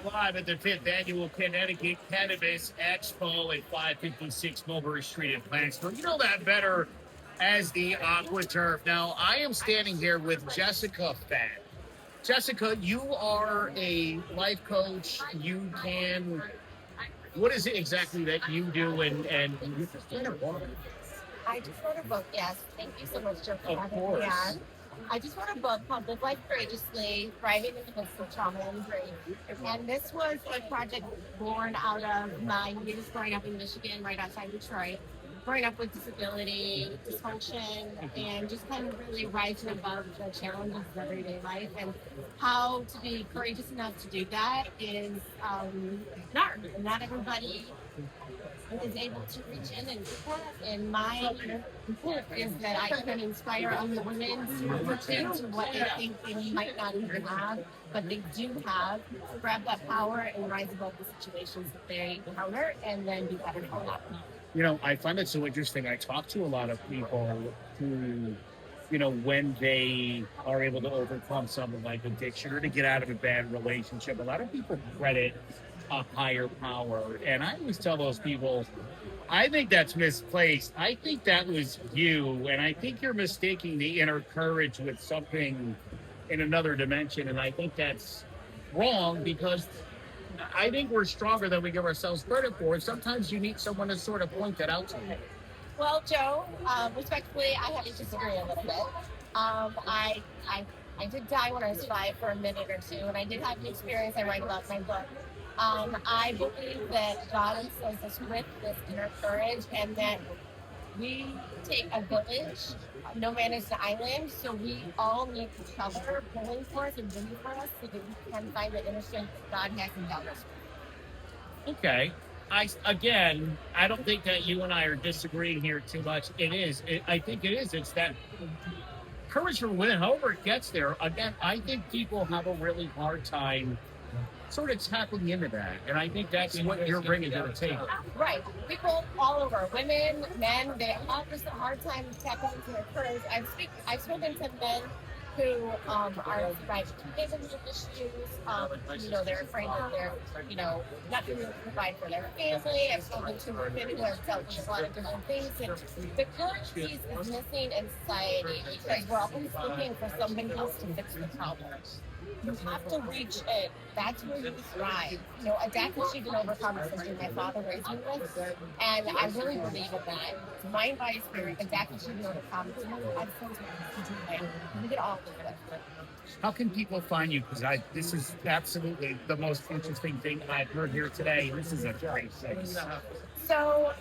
We're live at the 5th Annual Connecticut Cannabis Expo at 556 Mulberry Street in Planksville. You know that better as the Aqua Turf. Now, I am standing here with Jessica Fett. Jessica, you are a life coach. What is it exactly that you do? And you just wrote a book. I just wrote a book, yes. Thank you so much, Joe, for Of having me course. on. I just wrote a book called Live Life Courageously, Thriving in the Midst of Trauma and Grief. And this was a project born out of my years growing up in Michigan, right outside Detroit, growing up with disability, dysfunction, and just kind of really rising above the challenges of everyday life. And how to be courageous enough to do that is not everybody is able to reach in and do that. And my hope is that I can inspire other women to reach into what they think they might not even have, but they do have, to grab that power and rise above the situations that they encounter and then be better for that. You know, I find it so interesting. I talk to a lot of people who, when they are able to overcome something like addiction or to get out of a bad relationship, a lot of people credit a higher power. And I always tell those people, I think that's misplaced. I think that was you. And I think you're mistaking the inner courage with something in another dimension. And I think that's wrong because I think we're stronger than we give ourselves credit for. And sometimes you need someone to sort of point that out to you. Well, Joe, respectfully, I have to disagree a little bit. I did die when I was 5 for a minute or two, and I did have an experience I write about in my book. I believe that God says us with this inner courage, and that we take a village. No man is an island, so we all need each other pulling for us and winning for us so that we can find the inner strength that God has endowed us with. Okay. I don't think that you and I are disagreeing here too much. I think it is. It's that courage for women, however it gets there. Again, I think people have a really hard time sort of tapping into that. And I think that's what you're bringing to the table. Right. People all over, women, men, they all just a hard time tapping into their courage. I've spoken to men who are surviving behavioral issues. They're afraid that they're, not being able to provide for their family. I've spoken to women who have dealt with a lot of different things. And the courage piece is missing in society because we're always looking for somebody else to fix the problem. You have to reach it. That's where you thrive. Adapt what you can overcome is something my father raised me with. And I really believe in that. It's mind, body, spirit. Adapt what you can overcome. It's one of the excellent ways to do it. We get all of it. How can people find you? Because this is absolutely the most interesting thing I've heard here today. This is a great place. So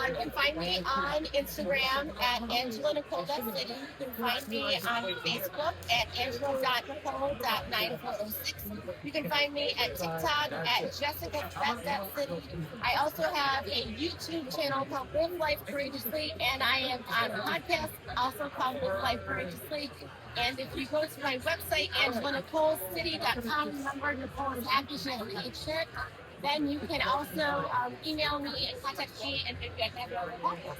you can find me on Instagram at Angela.Nicole.City. You can find me on Facebook at Angela.Nicole.9406. You can find me at TikTok at Jessica.City. I also have a YouTube channel called Live Life Courageously, and I am on a podcast also called Live Life Courageously. And if you go to my website, AngelaNicoleCity.com, remember Nicole is actually a then you can also email me and contact me, and maybe I can have you on the podcast.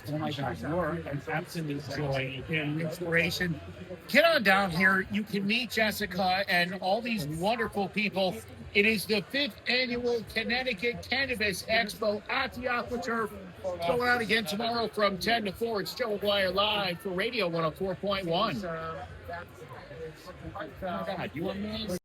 Oh my gosh, you're an absolute joy and inspiration. Get on down here. You can meet Jessica and all these wonderful people. It is the 5th Annual Connecticut Cannabis Expo at the Aqua Turf. Going out again tomorrow from 10 to 4. It's Joe Aquiar live for Radio 104.1. Oh my God, you amazing.